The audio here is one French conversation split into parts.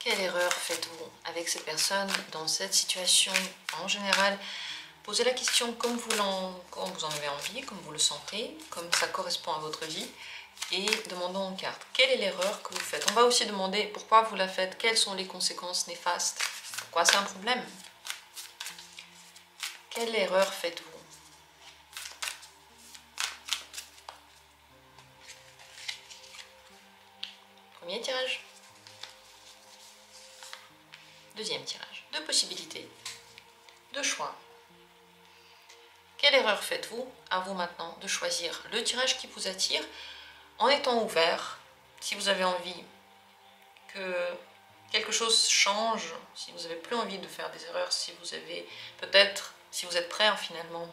Quelle erreur faites-vous avec ces personnes dans cette situation? En général, posez la question comme vous en avez envie, comme vous le sentez, comme ça correspond à votre vie, et demandons en carte. Quelle est l'erreur que vous faites? On va aussi demander pourquoi vous la faites, quelles sont les conséquences néfastes, pourquoi c'est un problème. Quelle erreur faites-vous? Premier tirage. Deuxième tirage. Deux possibilités. Deux choix. Quelle erreur faites-vous? À vous maintenant de choisir le tirage qui vous attire en étant ouvert. Si vous avez envie que quelque chose change, si vous n'avez plus envie de faire des erreurs, si vous avez peut-être, si vous êtes prêt finalement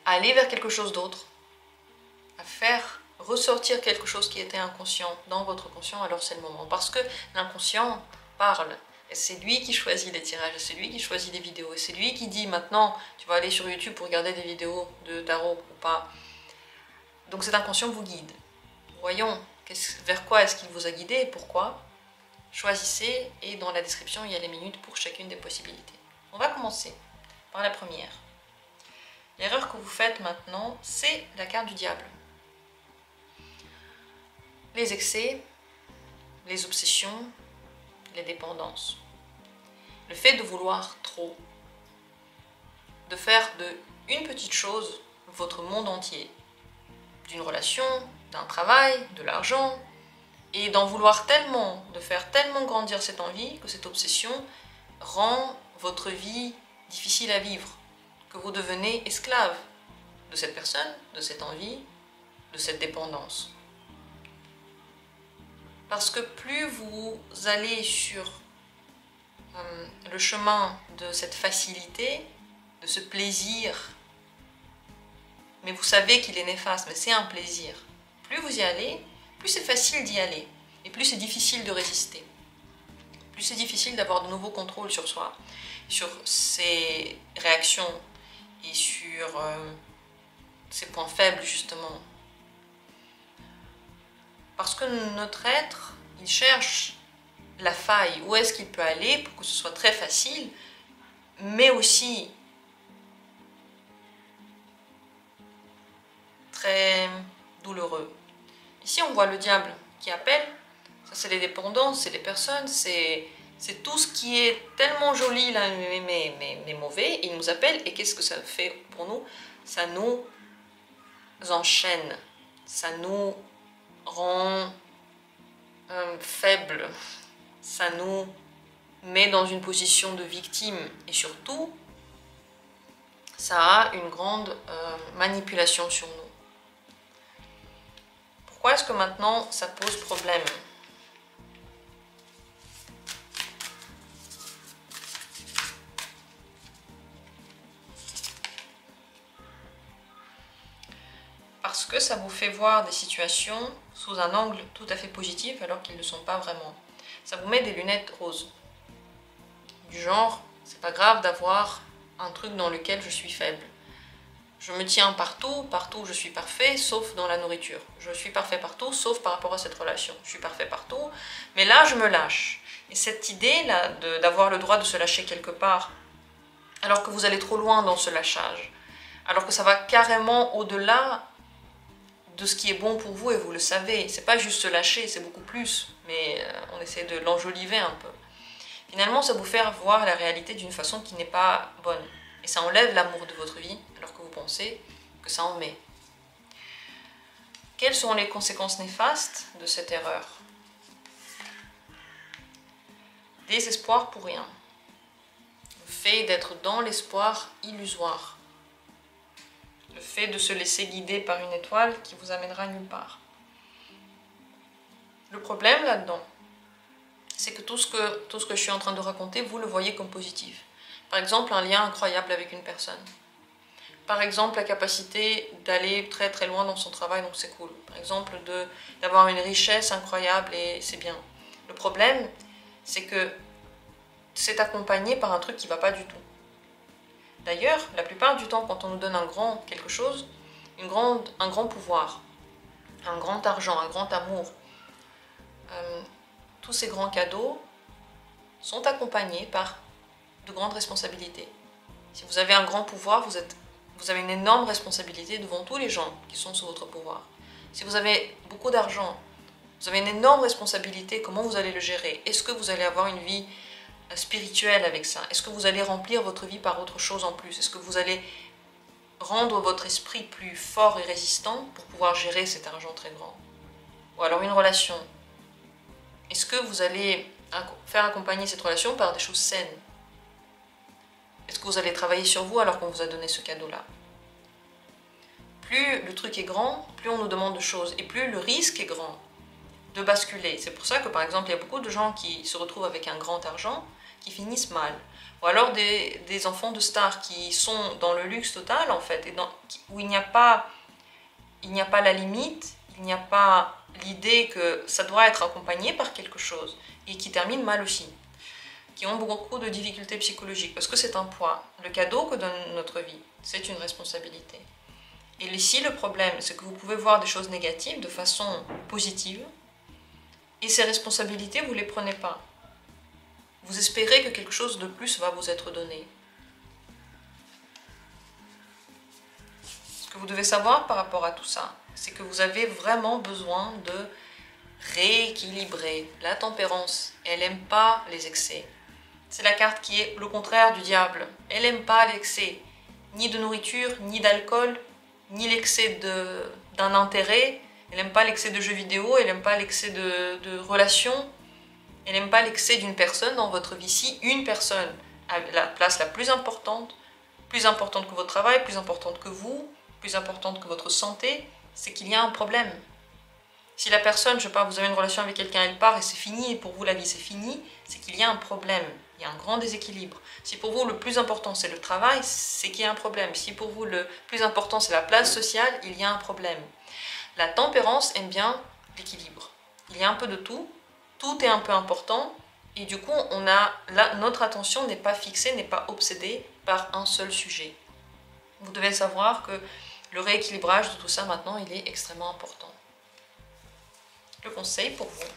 à aller vers quelque chose d'autre, à faire ressortir quelque chose qui était inconscient dans votre conscient, alors c'est le moment. Parce que l'inconscient parle. Et c'est lui qui choisit les tirages, c'est lui qui choisit les vidéos, et c'est lui qui dit maintenant, tu vas aller sur YouTube pour regarder des vidéos de tarot ou pas. Donc cet inconscient vous guide. Voyons vers quoi est-ce qu'il vous a guidé et pourquoi. Choisissez, et dans la description, il y a les minutes pour chacune des possibilités. On va commencer par la première. L'erreur que vous faites maintenant, c'est la carte du diable. Les excès, les obsessions, les dépendances. Le fait de vouloir trop, de faire de une petite chose votre monde entier, d'une relation, d'un travail, de l'argent, et d'en vouloir tellement, de faire tellement grandir cette envie que cette obsession rend votre vie difficile à vivre, que vous devenez esclave de cette personne, de cette envie, de cette dépendance. Parce que plus vous allez sur le chemin de cette facilité, de ce plaisir, mais vous savez qu'il est néfaste, mais c'est un plaisir. Plus vous y allez, plus c'est facile d'y aller, et plus c'est difficile de résister. Plus c'est difficile d'avoir de nouveaux contrôles sur soi, sur ses réactions, et sur ses points faibles, justement. Parce que notre être, il cherche la faille, où est-ce qu'il peut aller pour que ce soit très facile, mais aussi très douloureux. Ici, on voit le diable qui appelle. Ça, c'est les dépendances, c'est les personnes, c'est tout ce qui est tellement joli, là, mais mauvais. Il nous appelle, et qu'est-ce que ça fait pour nous? Ça nous enchaîne, ça nous rend faibles, ça nous met dans une position de victime, et surtout, ça a une grande manipulation sur nous. Pourquoi est-ce que maintenant ça pose problème? Parce que ça vous fait voir des situations sous un angle tout à fait positif alors qu'ils ne le sont pas vraiment. Ça vous met des lunettes roses. Du genre, c'est pas grave d'avoir un truc dans lequel je suis faible. Je me tiens partout, partout je suis parfait, sauf dans la nourriture. Je suis parfait partout, sauf par rapport à cette relation. Je suis parfait partout, mais là je me lâche. Et cette idée-là d'avoir le droit de se lâcher quelque part, alors que vous allez trop loin dans ce lâchage, alors que ça va carrément au-delà de ce qui est bon pour vous, et vous le savez. C'est pas juste se lâcher, c'est beaucoup plus, mais on essaie de l'enjoliver un peu. Finalement, ça vous fait voir la réalité d'une façon qui n'est pas bonne. Et ça enlève l'amour de votre vie, alors que vous pensez que ça en met. Quelles sont les conséquences néfastes de cette erreur? Désespoir pour rien. Le fait d'être dans l'espoir illusoire. Le fait de se laisser guider par une étoile qui vous amènera nulle part. Le problème là-dedans, c'est que tout ce que je suis en train de raconter, vous le voyez comme positif. Par exemple, un lien incroyable avec une personne. Par exemple, la capacité d'aller très très loin dans son travail, donc c'est cool. Par exemple, d'avoir une richesse incroyable, et c'est bien. Le problème, c'est que c'est accompagné par un truc qui ne va pas du tout. D'ailleurs, la plupart du temps, quand on nous donne un grand quelque chose, un grand pouvoir, un grand argent, un grand amour, tous ces grands cadeaux sont accompagnés par de grandes responsabilités. Si vous avez un grand pouvoir, vous avez une énorme responsabilité devant tous les gens qui sont sous votre pouvoir. Si vous avez beaucoup d'argent, vous avez une énorme responsabilité, comment vous allez le gérer? Est-ce que vous allez avoir une vie spirituelle avec ça? Est-ce que vous allez remplir votre vie par autre chose en plus? Est-ce que vous allez rendre votre esprit plus fort et résistant pour pouvoir gérer cet argent très grand? Ou alors une relation. Est-ce que vous allez faire accompagner cette relation par des choses saines? Est-ce que vous allez travailler sur vous alors qu'on vous a donné ce cadeau-là? Plus le truc est grand, plus on nous demande de choses et plus le risque est grand de basculer. C'est pour ça que par exemple, il y a beaucoup de gens qui se retrouvent avec un grand argent qui finissent mal. Ou alors des enfants de stars qui sont dans le luxe total en fait, et où il n'y a pas la limite, il n'y a pas l'idée que ça doit être accompagné par quelque chose et qui terminent mal aussi, qui ont beaucoup de difficultés psychologiques parce que c'est un poids. Le cadeau que donne notre vie, c'est une responsabilité. Et ici, le problème, c'est que vous pouvez voir des choses négatives de façon positive et ces responsabilités, vous ne les prenez pas. Vous espérez que quelque chose de plus va vous être donné. Ce que vous devez savoir par rapport à tout ça, c'est que vous avez vraiment besoin de rééquilibrer. La tempérance, elle n'aime pas les excès. C'est la carte qui est le contraire du diable. Elle n'aime pas l'excès, ni de nourriture, ni d'alcool, ni l'excès d'un intérêt. Elle n'aime pas l'excès de jeux vidéo, elle n'aime pas l'excès de relations. Elle n'aime pas l'excès d'une personne dans votre vie. Si une personne a la place la plus importante que votre travail, plus importante que vous, plus importante que votre santé, c'est qu'il y a un problème. Si la personne, je sais pas, vous avez une relation avec quelqu'un, elle part et c'est fini, et pour vous la vie c'est fini, c'est qu'il y a un problème, il y a un grand déséquilibre. Si pour vous le plus important c'est le travail, c'est qu'il y a un problème. Si pour vous le plus important c'est la place sociale, il y a un problème. La tempérance aime bien l'équilibre. Il y a un peu de tout, tout est un peu important, et du coup notre attention n'est pas fixée, n'est pas obsédée par un seul sujet. Vous devez savoir que le rééquilibrage de tout ça maintenant, il est extrêmement important. Le conseil pour vous,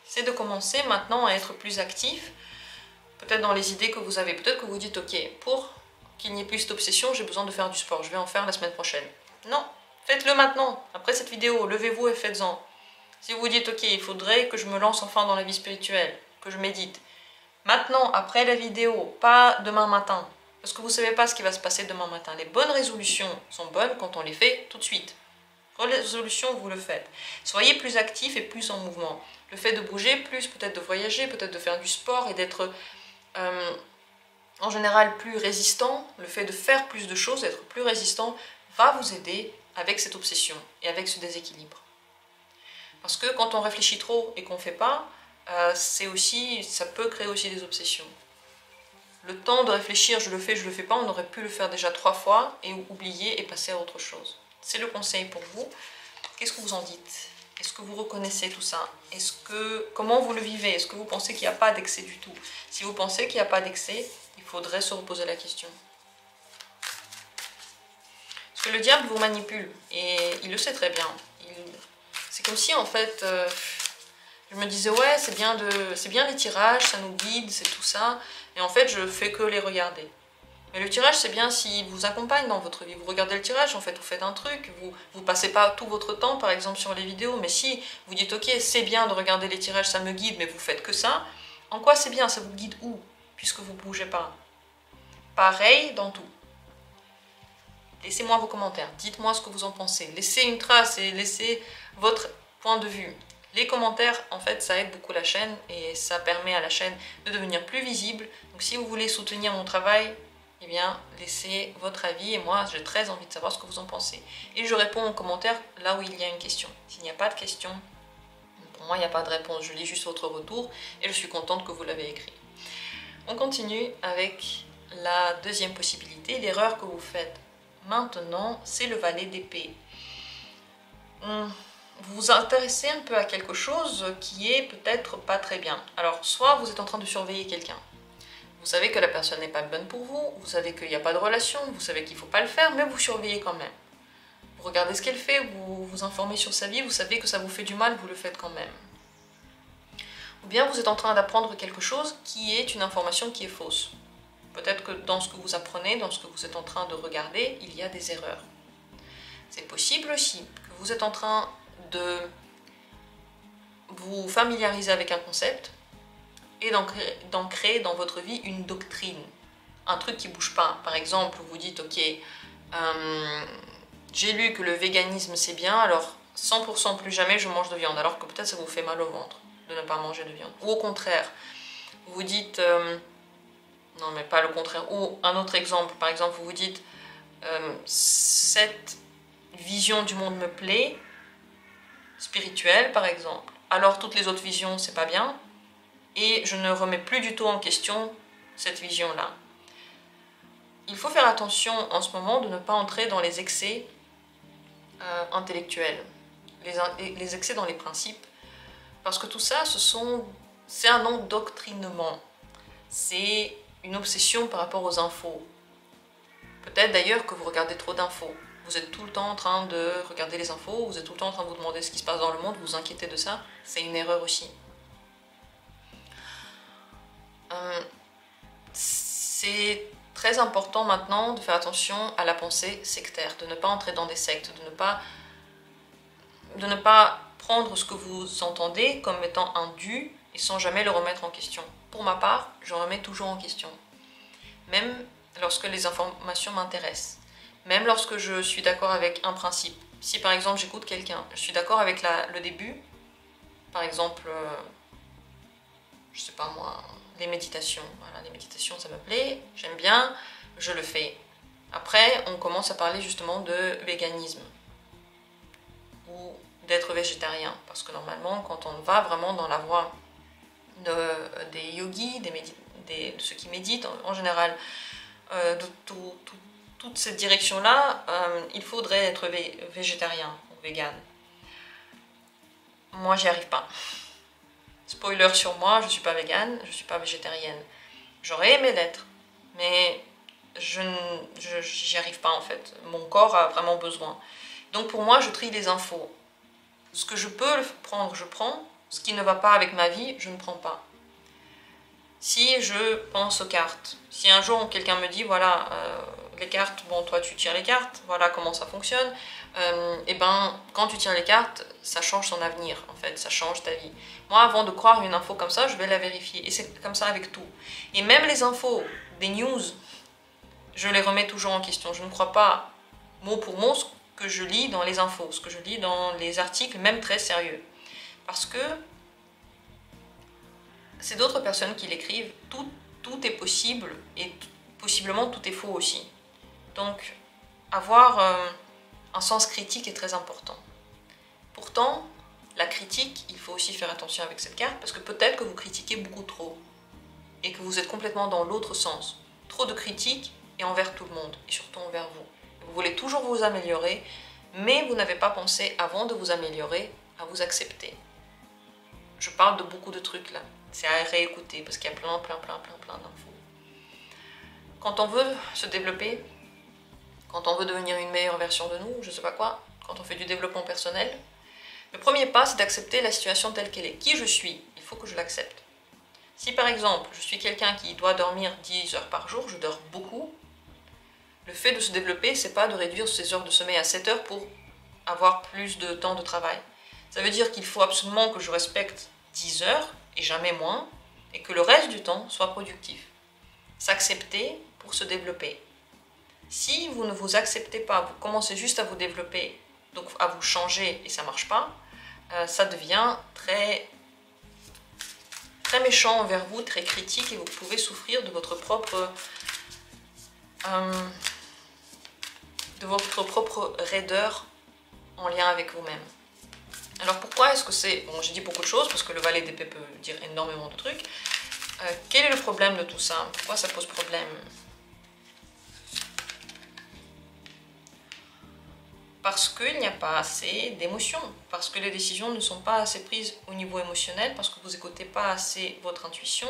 c'est de commencer maintenant à être plus actif, peut-être dans les idées que vous avez. Peut-être que vous dites, ok, pour qu'il n'y ait plus cette obsession, j'ai besoin de faire du sport, je vais en faire la semaine prochaine. Non, faites-le maintenant, après cette vidéo, levez-vous et faites-en. Si vous dites, ok, il faudrait que je me lance enfin dans la vie spirituelle, que je médite, maintenant, après la vidéo, pas demain matin, parce que vous ne savez pas ce qui va se passer demain matin. Les bonnes résolutions sont bonnes quand on les fait tout de suite. Résolution, vous le faites. Soyez plus actif et plus en mouvement. Le fait de bouger plus, peut-être de voyager, peut-être de faire du sport et d'être en général plus résistant, le fait de faire plus de choses, d'être plus résistant, va vous aider avec cette obsession et avec ce déséquilibre. Parce que quand on réfléchit trop et qu'on ne fait pas, ça peut créer aussi des obsessions. Le temps de réfléchir, je le fais pas, on aurait pu le faire déjà 3 fois et oublier et passer à autre chose. C'est le conseil pour vous. Qu'est-ce que vous en dites? Est-ce que vous reconnaissez tout ça? Comment vous le vivez? Est-ce que vous pensez qu'il n'y a pas d'excès du tout? Si vous pensez qu'il n'y a pas d'excès, il faudrait se reposer la question. Parce que le diable vous manipule et il le sait très bien. C'est comme si en fait, je me disais ouais c'est bien les tirages, ça nous guide, c'est tout ça. Et en fait je fais que les regarder. Mais le tirage, c'est bien s'il vous accompagne dans votre vie. Vous regardez le tirage, en fait, vous faites un truc. Vous passez pas tout votre temps, par exemple, sur les vidéos. Mais si vous dites, ok, c'est bien de regarder les tirages, ça me guide, mais vous faites que ça. En quoi c'est bien? Ça vous guide où? Puisque vous ne bougez pas. Pareil dans tout. Laissez-moi vos commentaires. Dites-moi ce que vous en pensez. Laissez une trace et laissez votre point de vue. Les commentaires, en fait, ça aide beaucoup la chaîne et ça permet à la chaîne de devenir plus visible. Donc, si vous voulez soutenir mon travail, eh bien, laissez votre avis et moi, j'ai très envie de savoir ce que vous en pensez. Et je réponds en commentaire là où il y a une question. S'il n'y a pas de question, pour moi, il n'y a pas de réponse. Je lis juste votre retour et je suis contente que vous l'avez écrit. On continue avec la deuxième possibilité, l'erreur que vous faites maintenant, c'est le valet d'épée. Vous vous intéressez un peu à quelque chose qui est peut-être pas très bien. Alors, soit vous êtes en train de surveiller quelqu'un. Vous savez que la personne n'est pas bonne pour vous, vous savez qu'il n'y a pas de relation, vous savez qu'il ne faut pas le faire, mais vous surveillez quand même. Vous regardez ce qu'elle fait, vous vous informez sur sa vie, vous savez que ça vous fait du mal, vous le faites quand même. ou bien vous êtes en train d'apprendre quelque chose qui est une information qui est fausse. Peut-être que dans ce que vous apprenez, dans ce que vous êtes en train de regarder, il y a des erreurs. C'est possible aussi que vous êtes en train de vous familiariser avec un concept et d'en créer dans votre vie une doctrine, un truc qui ne bouge pas. Par exemple, vous dites, ok, j'ai lu que le véganisme c'est bien, alors 100% plus jamais je mange de viande, alors que peut-être ça vous fait mal au ventre de ne pas manger de viande. Ou au contraire, vous dites, non mais pas le contraire, ou un autre exemple, par exemple vous vous dites, cette vision du monde me plaît, spirituelle par exemple, alors toutes les autres visions c'est pas bien, et je ne remets plus du tout en question cette vision-là. Il faut faire attention en ce moment de ne pas entrer dans les excès intellectuels, les excès dans les principes, parce que tout ça, c'est un endoctrinement, c'est une obsession par rapport aux infos. Peut-être d'ailleurs que vous regardez trop d'infos, vous êtes tout le temps en train de regarder les infos, vous êtes tout le temps en train de vous demander ce qui se passe dans le monde, vous vous inquiétez de ça, c'est une erreur aussi. C'est très important maintenant de faire attention à la pensée sectaire, de ne pas entrer dans des sectes, de ne pas prendre ce que vous entendez comme étant un dû et sans jamais le remettre en question. Pour ma part, je remets toujours en question, même lorsque les informations m'intéressent, même lorsque je suis d'accord avec un principe. Si par exemple j'écoute quelqu'un, je suis d'accord avec le début, par exemple, je sais pas moi, les méditations. Voilà, les méditations ça me plaît, j'aime bien, je le fais. Après, on commence à parler justement de véganisme ou d'être végétarien, parce que normalement, quand on va vraiment dans la voie des yogis, de ceux qui méditent en général, de toute cette direction-là, il faudrait être végétarien ou vegan. Moi, j'y arrive pas. Spoiler sur moi, je ne suis pas végane, je ne suis pas végétarienne. J'aurais aimé l'être, mais j'y arrive pas en fait. Mon corps a vraiment besoin. Donc pour moi, je trie les infos. Ce que je peux prendre, je prends. Ce qui ne va pas avec ma vie, je ne prends pas. Si je pense aux cartes, si un jour quelqu'un me dit, voilà, les cartes, bon toi tu tires les cartes, voilà comment ça fonctionne, et ben quand tu tires les cartes, ça change ton avenir en fait, ça change ta vie. Moi avant de croire une info comme ça, je vais la vérifier, et c'est comme ça avec tout. Et même les infos, des news, je les remets toujours en question, je ne crois pas mot pour mot ce que je lis dans les infos, ce que je lis dans les articles, même très sérieux. Parce que c'est d'autres personnes qui l'écrivent, tout est possible, et possiblement tout est faux aussi. Donc, avoir un sens critique est très important. Pourtant, la critique, il faut aussi faire attention avec cette carte, parce que peut-être que vous critiquez beaucoup trop, et que vous êtes complètement dans l'autre sens. Trop de critiques, et envers tout le monde, et surtout envers vous. Vous voulez toujours vous améliorer, mais vous n'avez pas pensé, avant de vous améliorer, à vous accepter. Je parle de beaucoup de trucs là, c'est à réécouter, parce qu'il y a plein d'infos. Quand on veut se développer, quand on veut devenir une meilleure version de nous, je sais pas quoi, quand on fait du développement personnel, le premier pas, c'est d'accepter la situation telle qu'elle est. Qui je suis, il faut que je l'accepte. Si par exemple, je suis quelqu'un qui doit dormir 10 heures par jour, je dors beaucoup, le fait de se développer, c'est pas de réduire ses heures de sommeil à 7 heures pour avoir plus de temps de travail. Ça veut dire qu'il faut absolument que je respecte 10 heures, et jamais moins, et que le reste du temps soit productif. S'accepter pour se développer. Si vous ne vous acceptez pas, vous commencez juste à vous développer, donc à vous changer et ça ne marche pas, ça devient très méchant envers vous, très critique, et vous pouvez souffrir de votre propre raideur en lien avec vous-même. Alors pourquoi est-ce que c'est... Bon, j'ai dit beaucoup de choses parce que le valet d'épée peut dire énormément de trucs. Quel est le problème de tout ça? Pourquoi ça pose problème? Parce qu'il n'y a pas assez d'émotions, parce que les décisions ne sont pas assez prises au niveau émotionnel, parce que vous n'écoutez pas assez votre intuition,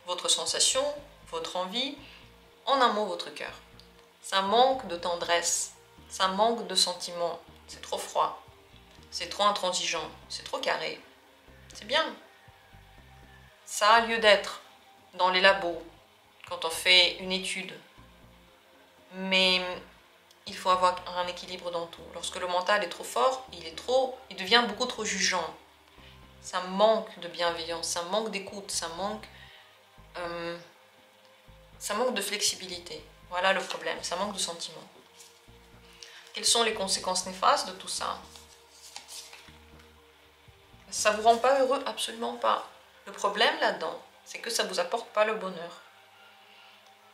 votre sensation, votre envie, en un mot, votre cœur. Ça manque de tendresse, ça manque de sentiments, c'est trop froid, c'est trop intransigeant, c'est trop carré. C'est bien. Ça a lieu d'être dans les labos, quand on fait une étude. Mais il faut avoir un équilibre dans tout. Lorsque le mental est trop fort, il devient beaucoup trop jugeant. Ça manque de bienveillance, ça manque d'écoute, ça manque de flexibilité. Voilà le problème, ça manque de sentiments. Quelles sont les conséquences néfastes de tout ça? Ça ne vous rend pas heureux? Absolument pas. Le problème là-dedans, c'est que ça ne vous apporte pas le bonheur.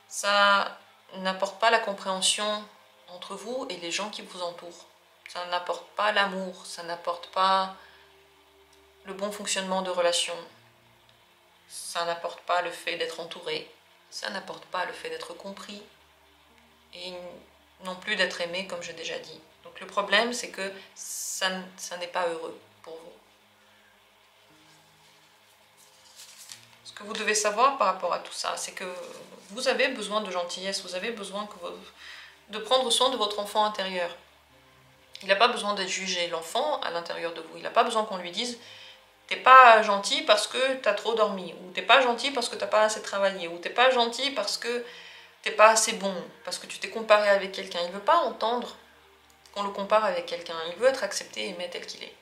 Ça n'apporte pas la compréhension entre vous et les gens qui vous entourent. Ça n'apporte pas l'amour, ça n'apporte pas le bon fonctionnement de relations. Ça n'apporte pas le fait d'être entouré. Ça n'apporte pas le fait d'être compris. Et non plus d'être aimé, comme j'ai déjà dit. Donc le problème, c'est que ça n'est pas heureux pour vous. Ce que vous devez savoir par rapport à tout ça, c'est que vous avez besoin de gentillesse, vous avez besoin de prendre soin de votre enfant intérieur. Il n'a pas besoin d'être jugé, l'enfant à l'intérieur de vous. Il n'a pas besoin qu'on lui dise « t'es pas gentil parce que t'as trop dormi » ou « t'es pas gentil parce que t'as pas assez travaillé » ou « t'es pas gentil parce que t'es pas assez bon, parce que tu t'es comparé avec quelqu'un ». Il ne veut pas entendre qu'on le compare avec quelqu'un. Il veut être accepté et aimé tel qu'il est.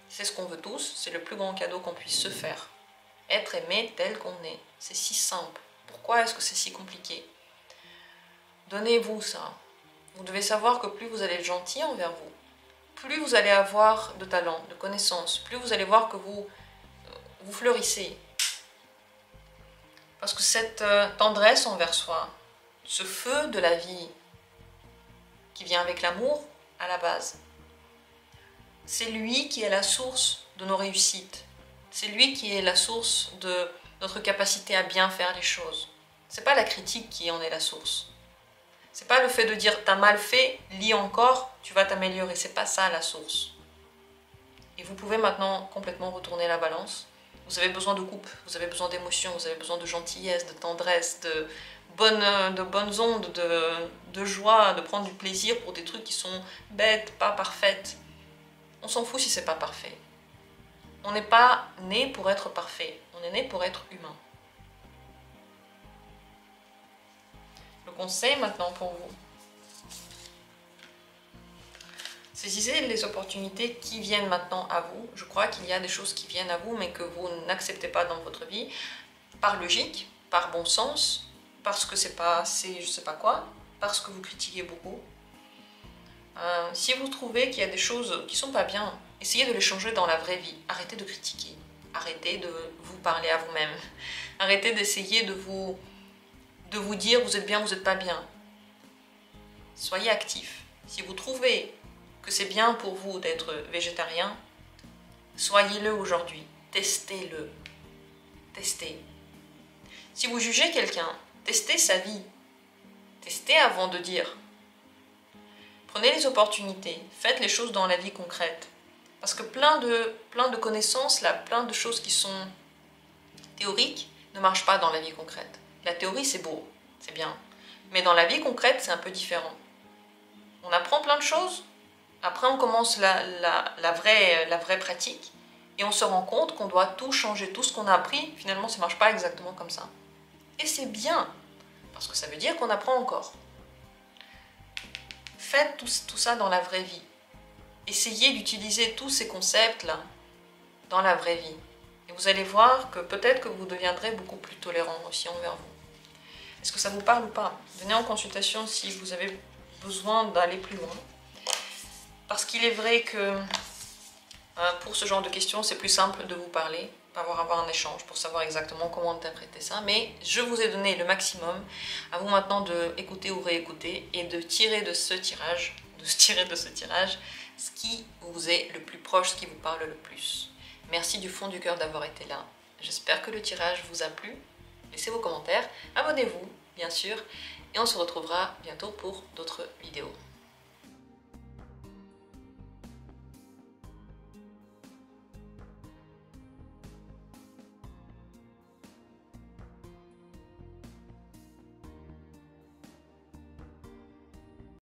C'est ce qu'on veut tous, c'est le plus grand cadeau qu'on puisse se faire. Être aimé tel qu'on est. C'est si simple. Pourquoi est-ce que c'est si compliqué? Donnez-vous ça. Vous devez savoir que plus vous allez être gentil envers vous, plus vous allez avoir de talent, de connaissances, plus vous allez voir que vous fleurissez. Parce que cette tendresse envers soi, ce feu de la vie qui vient avec l'amour à la base, c'est lui qui est la source de nos réussites. C'est lui qui est la source de notre capacité à bien faire les choses. C'est pas la critique qui en est la source. C'est pas le fait de dire t'as mal fait, lis encore, tu vas t'améliorer. C'est pas ça la source. Et vous pouvez maintenant complètement retourner la balance. Vous avez besoin de coupe, vous avez besoin d'émotion, vous avez besoin de gentillesse, de tendresse, de bonnes ondes, de joie, de prendre du plaisir pour des trucs qui sont bêtes, pas parfaites. On s'en fout si c'est pas parfait. On n'est pas né pour être parfait, on est né pour être humain. Le conseil maintenant pour vous. Saisissez les opportunités qui viennent maintenant à vous. Je crois qu'il y a des choses qui viennent à vous mais que vous n'acceptez pas dans votre vie, par logique, par bon sens, parce que c'est pas assez je sais pas quoi, parce que vous critiquez beaucoup. Si vous trouvez qu'il y a des choses qui sont pas bien, essayez de les changer dans la vraie vie. Arrêtez de critiquer, arrêtez de vous parler à vous-même, arrêtez d'essayer de vous dire vous êtes bien, vous n'êtes pas bien. Soyez actif. Si vous trouvez que c'est bien pour vous d'être végétarien, soyez-le aujourd'hui, testez-le, testez. Si vous jugez quelqu'un, testez sa vie, testez avant de dire. Prenez les opportunités, faites les choses dans la vie concrète. Parce que plein de connaissances, là, plein de choses qui sont théoriques ne marchent pas dans la vie concrète. La théorie, c'est beau, c'est bien. Mais dans la vie concrète, c'est un peu différent. On apprend plein de choses, après on commence la vraie pratique, et on se rend compte qu'on doit tout changer, tout ce qu'on a appris, finalement ça ne marche pas exactement comme ça. Et c'est bien, parce que ça veut dire qu'on apprend encore. Faites tout ça dans la vraie vie. Essayez d'utiliser tous ces concepts-là dans la vraie vie. Et vous allez voir que peut-être que vous deviendrez beaucoup plus tolérant aussi envers vous. Est-ce que ça vous parle ou pas? Venez en consultation si vous avez besoin d'aller plus loin. Parce qu'il est vrai que pour ce genre de questions, c'est plus simple de vous parler, avoir un échange pour savoir exactement comment interpréter ça. Mais je vous ai donné le maximum. À vous maintenant de écouter ou réécouter et de tirer de ce tirage, ce qui vous est le plus proche, ce qui vous parle le plus. Merci du fond du cœur d'avoir été là. J'espère que le tirage vous a plu. Laissez vos commentaires, abonnez-vous bien sûr et on se retrouvera bientôt pour d'autres vidéos.